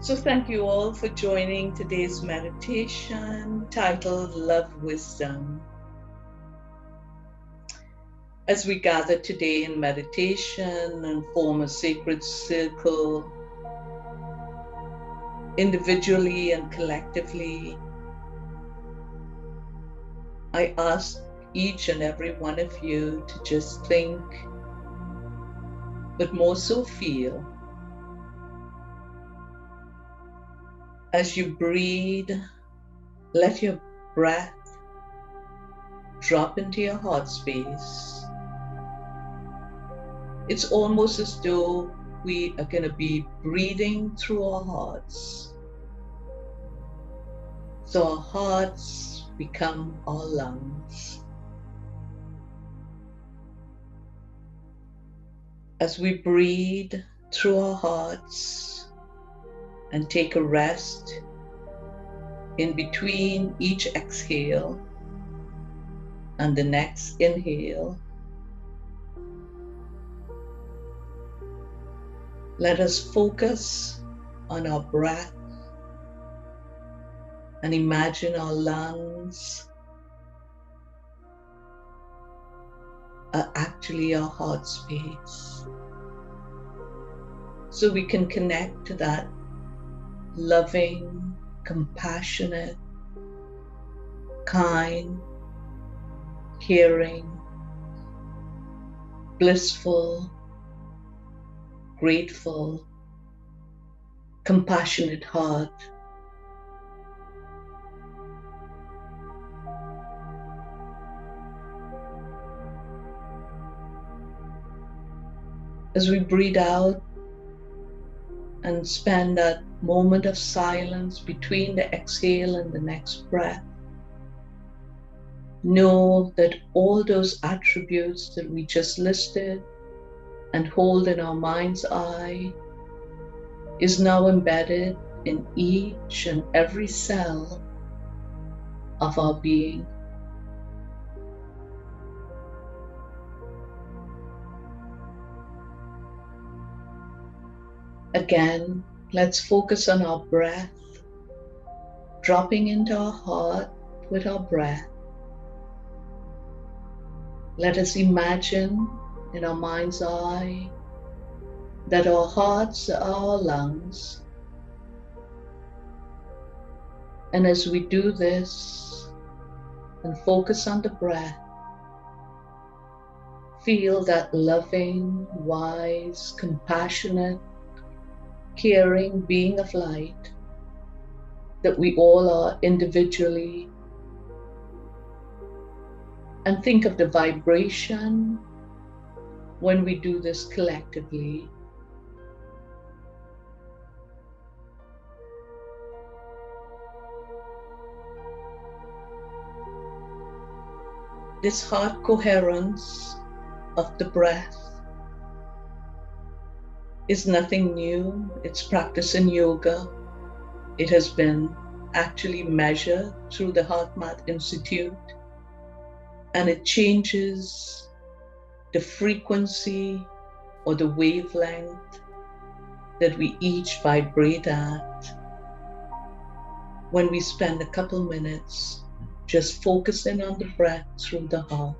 So thank you all for joining today's meditation titled Love Wisdom. As we gather today in meditation and form a sacred circle, individually and collectively, I ask each and every one of you to just think, but more so feel. As you breathe, let your breath drop into your heart space. It's almost as though we are going to be breathing through our hearts. So our hearts become our lungs. As we breathe through our hearts and take a rest in between each exhale and the next inhale, let us focus on our breath and imagine our lungs are actually our heart space. So we can connect to that loving, compassionate, kind, caring, blissful, grateful, compassionate heart. As we breathe out and spend that moment of silence between the exhale and the next breath, know that all those attributes that we just listed and hold in our mind's eye is now embedded in each and every cell of our being. Again, let's focus on our breath, dropping into our heart with our breath. Let us imagine in our mind's eye that our hearts are our lungs. And as we do this and focus on the breath, feel that loving, wise, compassionate, caring being of light that we all are individually, and think of the vibration when we do this collectively. This heart coherence of the breath is nothing new. It's practice in yoga. It has been actually measured through the HeartMath Institute, and it changes the frequency or the wavelength that we each vibrate at when we spend a couple minutes just focusing on the breath through the heart.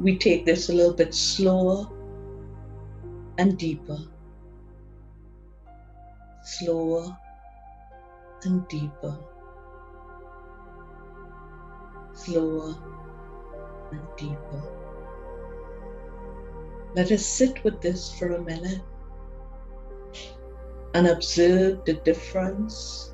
We take this a little bit slower and deeper, slower and deeper, slower and deeper. Let us sit with this for a minute and observe the difference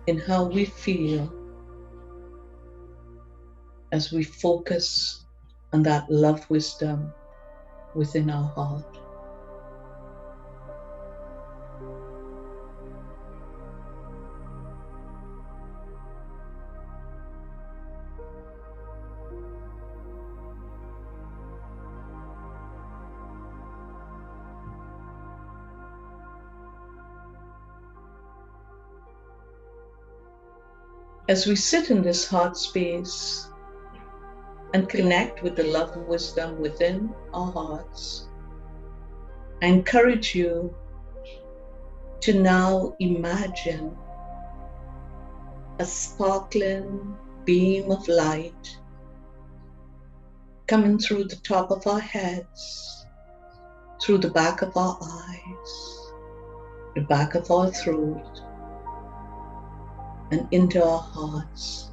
in how we feel as we focus on that love wisdom within our heart. As we sit in this heart space and connect with the love wisdom within our hearts, I encourage you to now imagine a sparkling beam of light coming through the top of our heads, through the back of our eyes, the back of our throat, and into our hearts.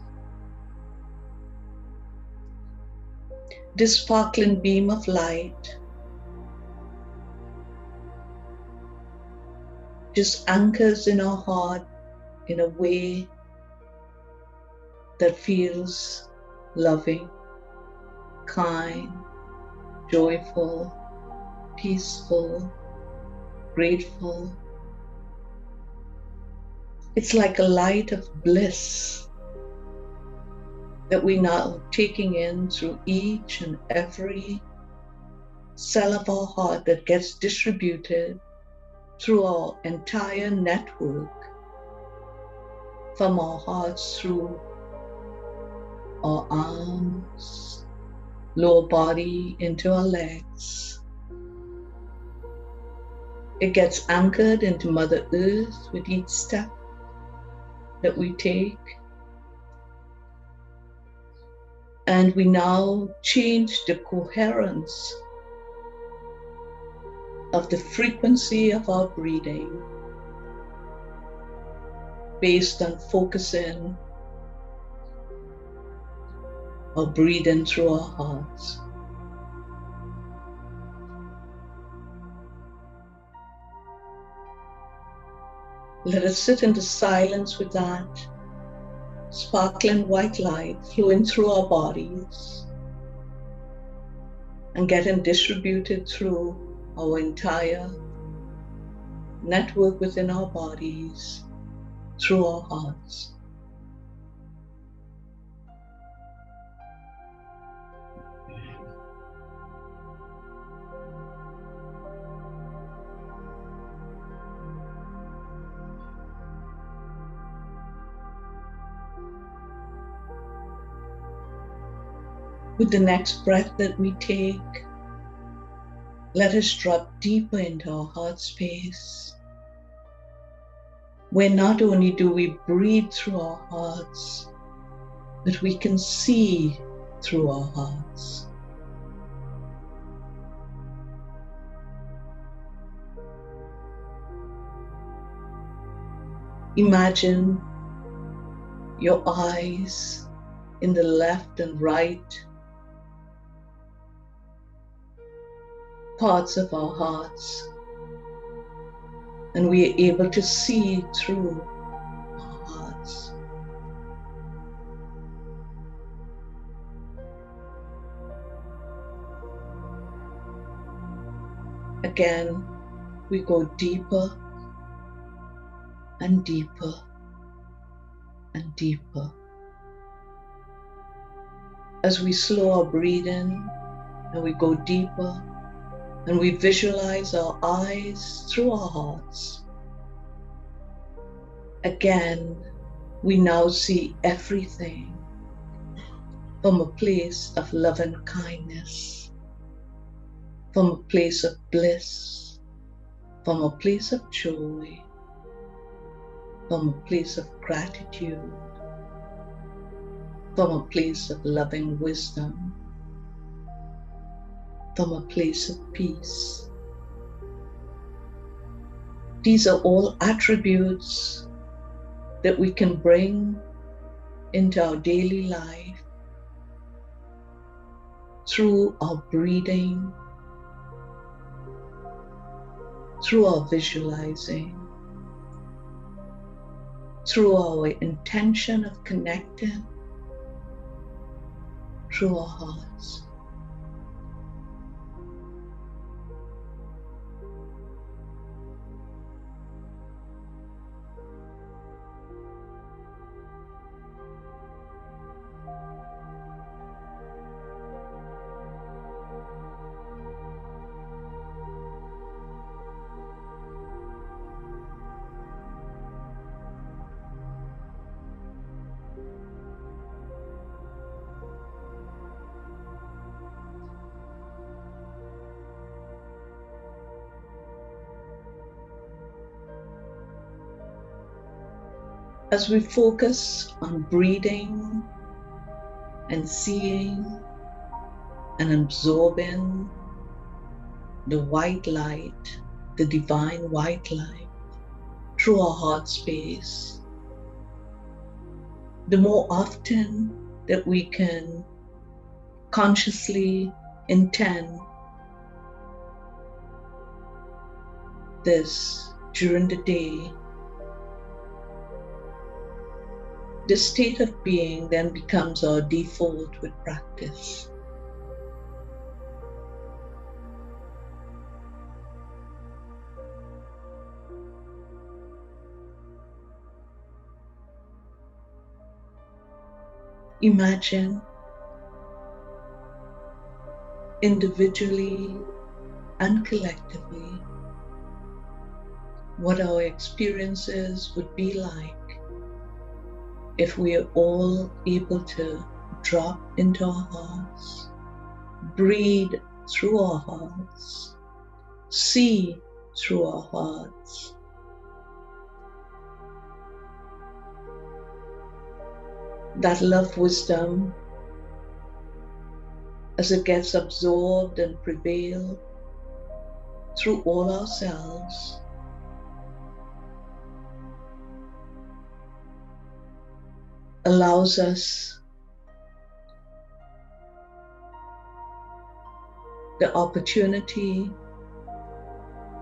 This sparkling beam of light just anchors in our heart in a way that feels loving, kind, joyful, peaceful, grateful. It's like a light of bliss that we're now taking in through each and every cell of our heart that gets distributed through our entire network, from our hearts through our arms, lower body into our legs. It gets anchored into Mother Earth with each step that we take. And we now change the coherence of the frequency of our breathing based on focusing or breathing through our hearts. Let us sit in the silence with that sparkling white light flowing through our bodies and getting distributed through our entire network within our bodies, through our hearts. With the next breath that we take, let us drop deeper into our heart space, where not only do we breathe through our hearts, but we can see through our hearts. Imagine your eyes in the left and right parts of our hearts, and we are able to see through our hearts. Again, we go deeper and deeper and deeper. As we slow our breathing and we go deeper, and we visualize our eyes through our hearts. Again, we now see everything from a place of love and kindness, from a place of bliss, from a place of joy, from a place of gratitude, from a place of loving wisdom, from a place of peace. These are all attributes that we can bring into our daily life through our breathing, through our visualizing, through our intention of connecting, through our hearts. as we focus on breathing and seeing and absorbing the white light, the divine white light, through our heart space, the more often that we can consciously intend this during the day, this state of being then becomes our default with practice. Imagine individually and collectively what our experiences would be like if we are all able to drop into our hearts, breathe through our hearts, see through our hearts. That love wisdom, as it gets absorbed and prevail through all ourselves, allows us the opportunity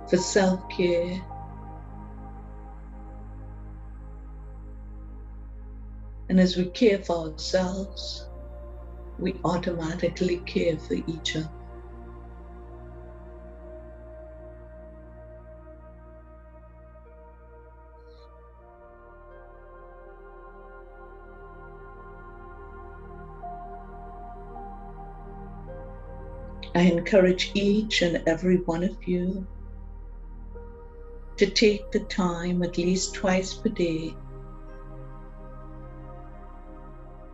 for self-care, and as we care for ourselves, we automatically care for each other. I encourage each and every one of you to take the time at least twice per day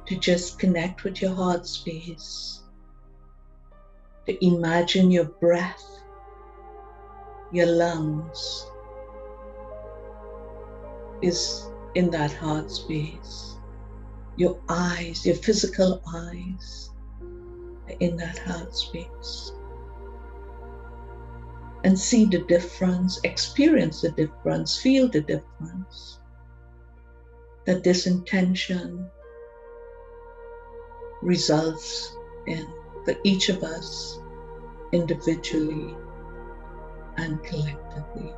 to just connect with your heart space, to imagine your breath, your lungs is in that heart space. Your eyes, your physical eyes are in that heart space. And see the difference, experience the difference, feel the difference that this intention results in for each of us individually and collectively.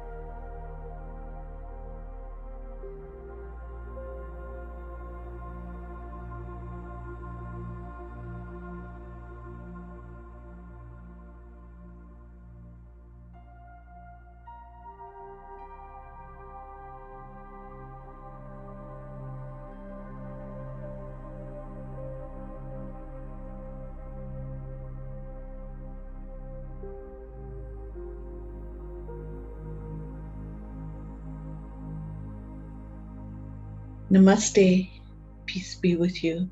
Namaste. Peace be with you.